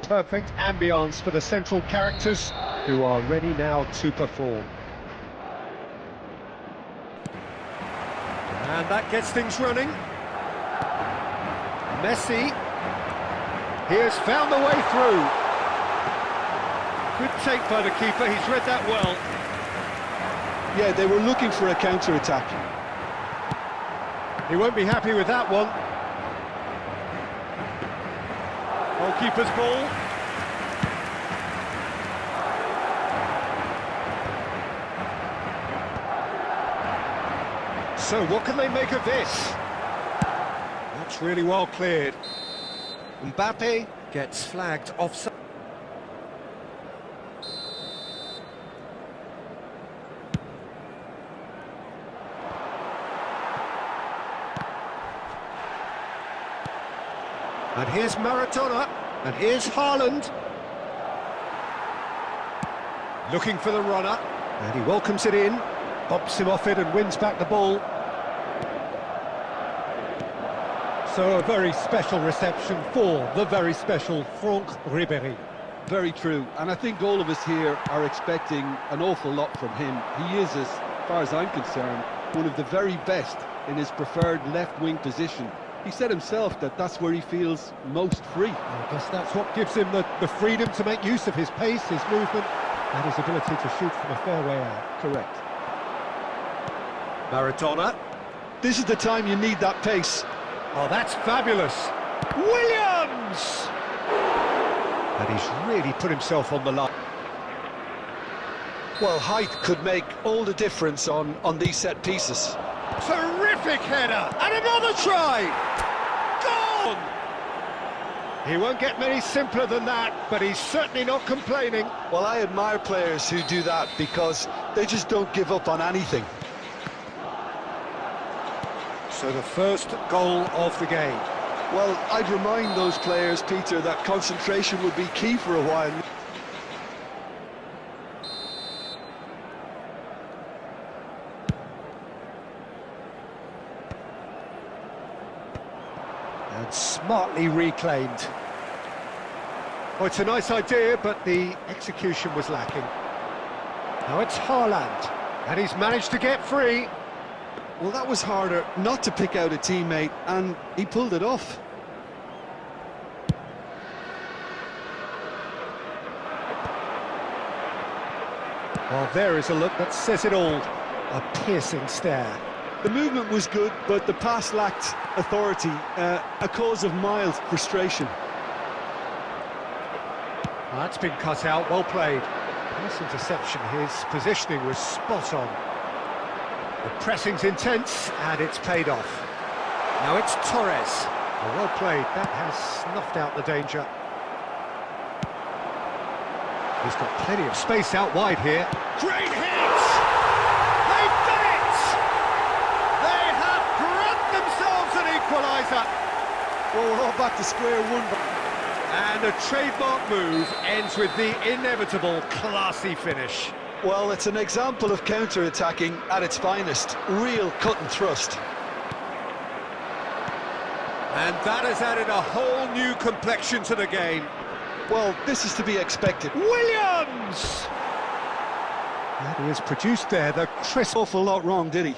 perfect ambience for the central characters who are ready now to perform. And that gets things running. Messi. He has found the way through. Good take by the keeper, he's read that well. Yeah, they were looking for a counter-attack. He won't be happy with that one. Goalkeeper's ball. So what can they make of this? That's really well cleared. Mbappe gets flagged offside. And here's Maradona, and here's Haaland. Looking for the runner, and he welcomes it in, bumps him off it and wins back the ball. So a very special reception for the very special Franck Ribéry. Very true, and I think all of us here are expecting an awful lot from him. He is, as far as I'm concerned, one of the very best in his preferred left-wing position. He said himself that that's where he feels most free. I guess that's what gives him the freedom to make use of his pace, his movement, and his ability to shoot from a fair way out. Correct. Maradona. This is the time you need that pace. Oh, that's fabulous. Williams! And he's really put himself on the line. Well, height could make all the difference on these set pieces. Terrific header, and another try! Gone! He won't get many simpler than that, but he's certainly not complaining. Well, I admire players who do that because they just don't give up on anything. So the first goal of the game. Well, I'd remind those players, Peter, that concentration would be key for a while. And smartly reclaimed. Well, it's a nice idea, but the execution was lacking. Now it's Haaland, and he's managed to get free. Well, that was harder not to pick out a teammate, and he pulled it off. Well, there is a look that says it all. A piercing stare. The movement was good, but the pass lacked authority, a cause of mild frustration. Well, that's been cut out, well played. Nice interception, his positioning was spot on. The pressing's intense, and it's paid off. Now it's Torres. Well played, that has snuffed out the danger. He's got plenty of space out wide here. Great hit! They've done it! They have grabbed themselves an equaliser! Well, we're all back to square one. And a trademark move ends with the inevitable classy finish. Well, it's an example of counter-attacking at its finest. Real cut and thrust. And that has added a whole new complexion to the game. Well, this is to be expected. Williams! And he has produced there the crisp... Awful lot wrong, did he?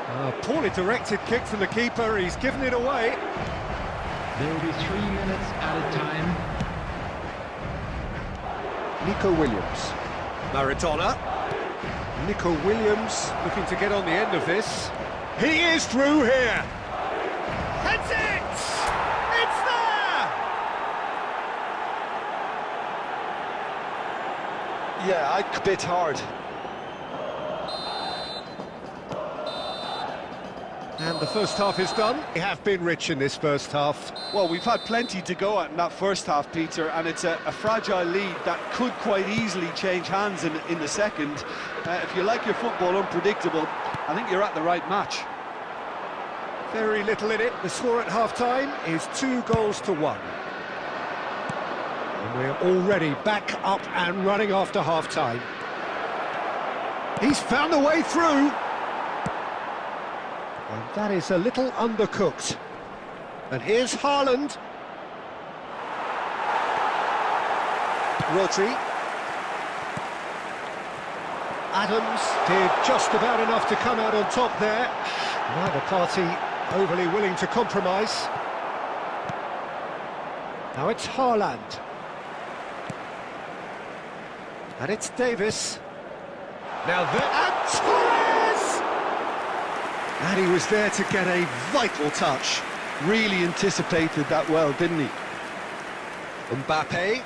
A poorly directed kick from the keeper, he's given it away. There will be 3 minutes added time. Nico Williams. Maradona. Nico Williams looking to get on the end of this. He is through here. That's it! It's there! Yeah, I bit hard. And the first half is done. We have been rich in this first half. Well, we've had plenty to go at in that first half, Peter, and it's a fragile lead that could quite easily change hands in the second. If you like your football unpredictable, I think you're at the right match. Very little in it. The score at half-time is 2-1. And we're already back up and running after half-time. He's found a way through. And That is a little undercooked. And here's Haaland. Rodri. Adams did just about enough to come out on top there. Neither party overly willing to compromise. Now it's Haaland. And it's Davis. Now and Torres! And he was there to get a vital touch. Really anticipated that well, didn't he? Mbappe.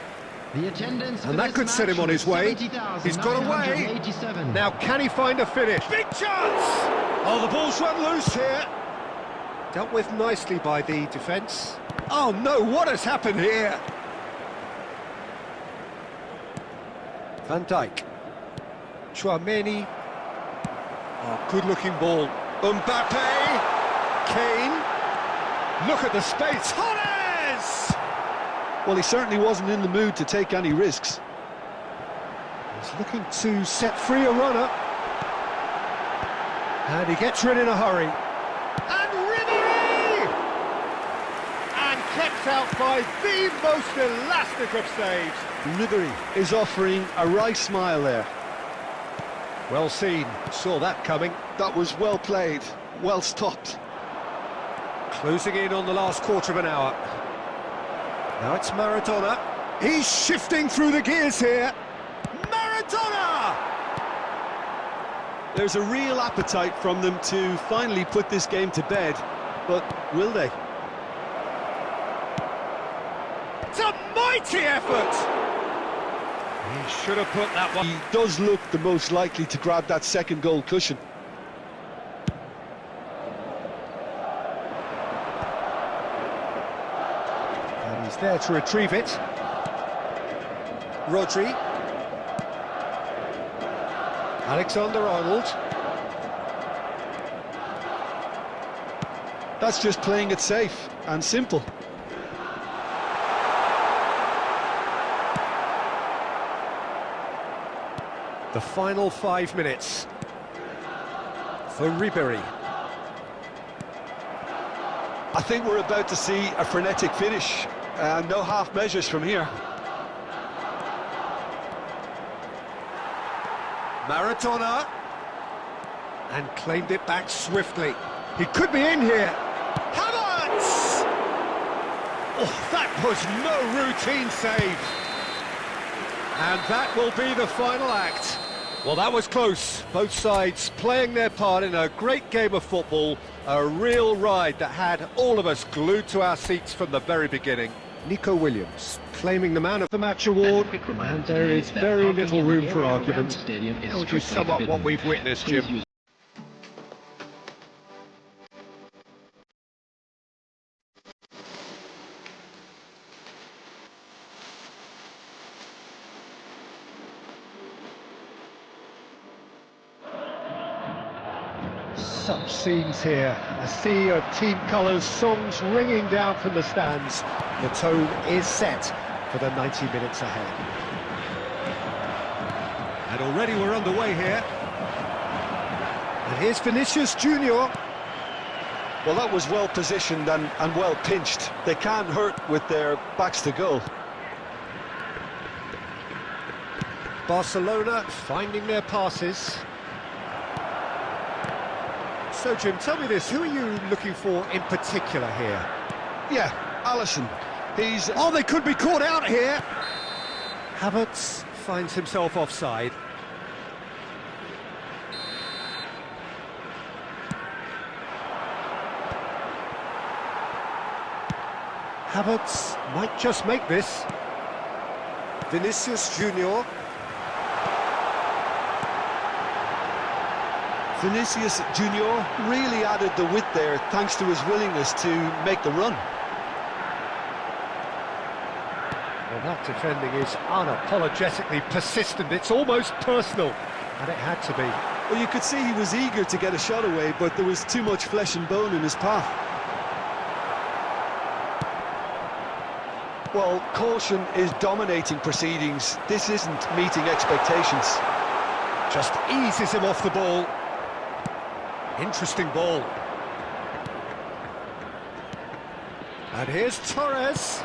The attendance And that could set him on his way. He's got away. Now can he find a finish? Big chance! Oh, the ball's run loose here. Dealt with nicely by the defence. Oh no, what has happened here? Van Dijk. Chouameni. Oh, good-looking ball. Mbappe. Kane. Look at the space. Torres! Well, he certainly wasn't in the mood to take any risks. He's looking to set free a runner. And he gets rid in a hurry. And Ribéry! And kept out by the most elastic of saves. Ribéry is offering a right smile there. Well seen, saw that coming. That was well played, well stopped. Closing in on the last quarter of an hour. Now it's Maradona. He's shifting through the gears here. Maradona! There's a real appetite from them to finally put this game to bed, but will they? It's a mighty effort! He should have put that one. He does look the most likely to grab that second goal cushion. And he's there to retrieve it. Rodri. Alexander-Arnold. That's just playing it safe and simple. The final 5 minutes for Ribéry. I think we're about to see a frenetic finish, and no half measures from here. Maradona. And claimed it back swiftly. He could be in here. Havertz! Oh, that was no routine save. And that will be the final act. Well, that was close. Both sides playing their part in a great game of football. A real ride that had all of us glued to our seats from the very beginning. Nico Williams claiming the Man of the Match award, and there is very little room for argument. Which is somewhat what we've witnessed, Jim. Such scenes here, a sea of team colours, songs ringing down from the stands. The tone is set for the 90 minutes ahead. And already we're underway here. And here's Vinicius Junior. Well, that was well positioned and well pinched. They can't hurt with their backs to goal. Barcelona finding their passes. So, Jim, tell me this, who are you looking for in particular here? Yeah, Alisson. He's... Oh, they could be caught out here! Havertz finds himself offside. Havertz might just make this. Vinicius Junior. Vinicius Junior really added the width there thanks to his willingness to make the run. Well, that defending is unapologetically persistent. It's almost personal, and it had to be. Well, you could see he was eager to get a shot away, but there was too much flesh and bone in his path. Well, caution is dominating proceedings. This isn't meeting expectations. Just eases him off the ball. Interesting ball. And here's Torres.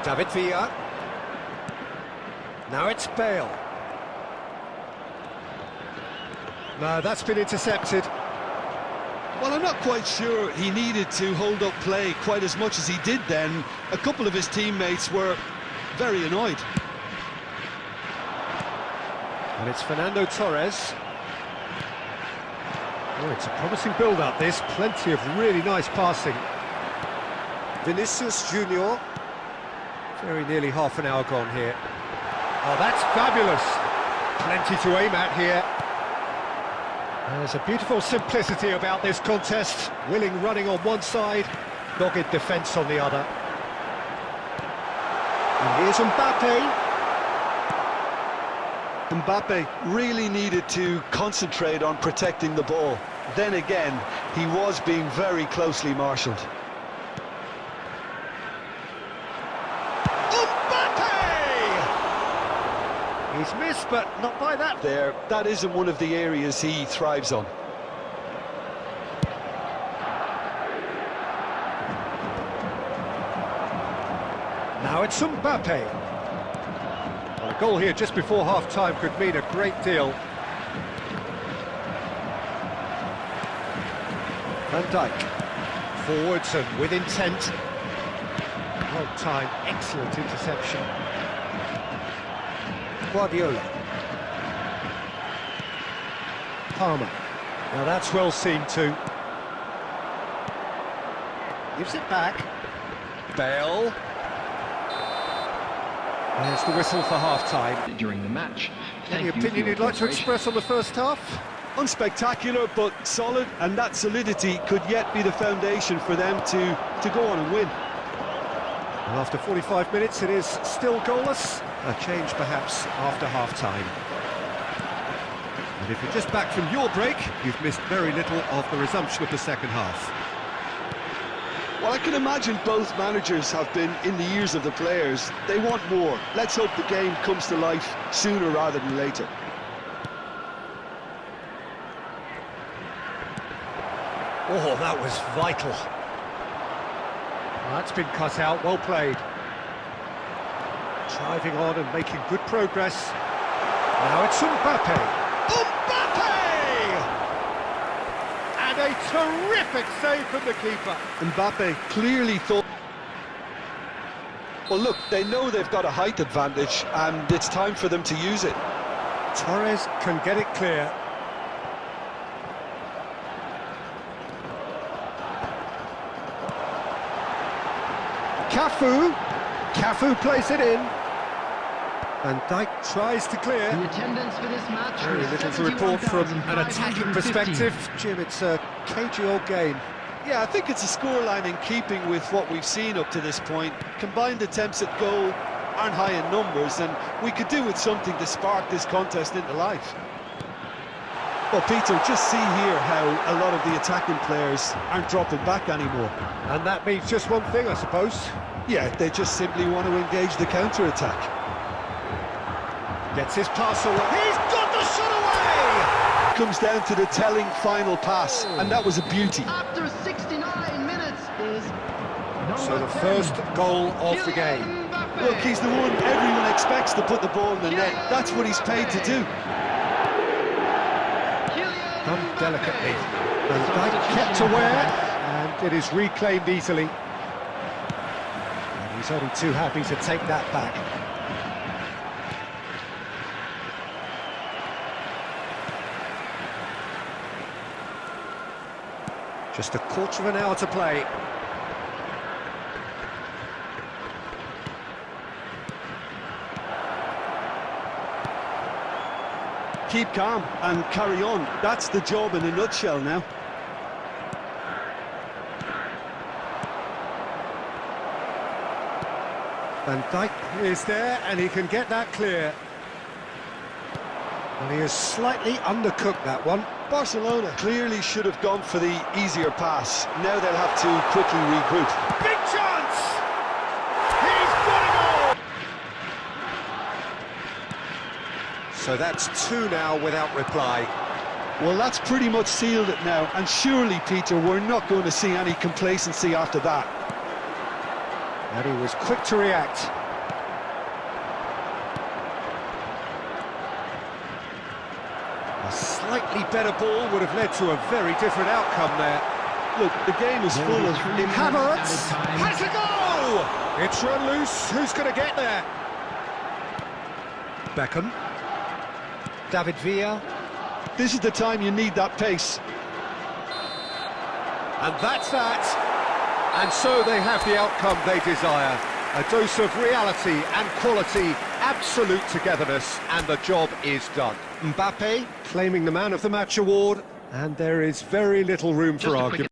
David Villa. Now it's Bale. No, that's been intercepted. Well, I'm not quite sure he needed to hold up play quite as much as he did then. A couple of his teammates were very annoyed. And it's Fernando Torres. Oh, it's a promising build-up, this. Plenty of really nice passing. Vinicius Junior. Very nearly half an hour gone here. Oh, that's fabulous. Plenty to aim at here. There's a beautiful simplicity about this contest. Willing running on one side, dogged defence on the other. And here's Mbappe. Mbappe really needed to concentrate on protecting the ball. Then again, he was being very closely marshalled. He's missed, but not by that. That isn't one of the areas he thrives on. Now it's Mbappe. Well, a goal here just before half-time could mean a great deal. Van Dijk. Forwards and with intent. Well timed, excellent interception. Guardiola. Palmer. Now that's well seen too. Gives it back. Bale. There's the whistle for half-time. During the match. Any opinion you'd like to express on the first half? Unspectacular, but solid, and that solidity could yet be the foundation for them to go on and win. And after 45 minutes, it is still goalless. A change, perhaps, after half-time. And if you're just back from your break, you've missed very little of the resumption of the second half. Well, I can imagine both managers have been in the ears of the players. They want more. Let's hope the game comes to life sooner rather than later. Oh, that was vital. That's been cut out, well played. Driving on and making good progress. Now it's Mbappe. Mbappe! And a terrific save from the keeper. Mbappe clearly thought... Well, look, they know they've got a height advantage, and it's time for them to use it. Torres can get it clear. Cafu plays it in. Van Dijk tries to clear. The attendance for this match. Very little to report from an attacking perspective. Jim, it's a cagey old game. Yeah, I think it's a scoreline in keeping with what we've seen up to this point. Combined attempts at goal aren't high in numbers, and we could do with something to spark this contest into life. Well, Peter, just see here how a lot of the attacking players aren't dropping back anymore. And that means just one thing, I suppose. Yeah, they just simply want to engage the counter-attack. Gets his pass away. He's got the shot away! Comes down to the telling final pass, and that was a beauty. After 69 minutes is So the first goal of the game. Look, he's the one everyone expects to put the ball in the net. That's what he's paid to do. Done delicately. Van Dijk kept aware, and it is reclaimed easily. And he's only too happy to take that back. Just a quarter of an hour to play. Keep calm and carry on. That's the job in a nutshell now. Van Dijk is there, and he can get that clear. And he has slightly undercooked that one. Barcelona clearly should have gone for the easier pass. Now they'll have to quickly regroup. Big chance! He's got a goal! So that's two now without reply. Well, that's pretty much sealed it now, and surely, Peter, we're not going to see any complacency after that. And he was quick to react. A slightly better ball would have led to a very different outcome there. Look, the game is full of... Havertz has a goal! It's run loose, who's going to get there? Beckham. David Villa. This is the time you need that pace. And that's that. And so they have the outcome they desire. A dose of reality and quality, absolute togetherness, and the job is done. Mbappe claiming the Man of the Match award, and there is very little room for argument.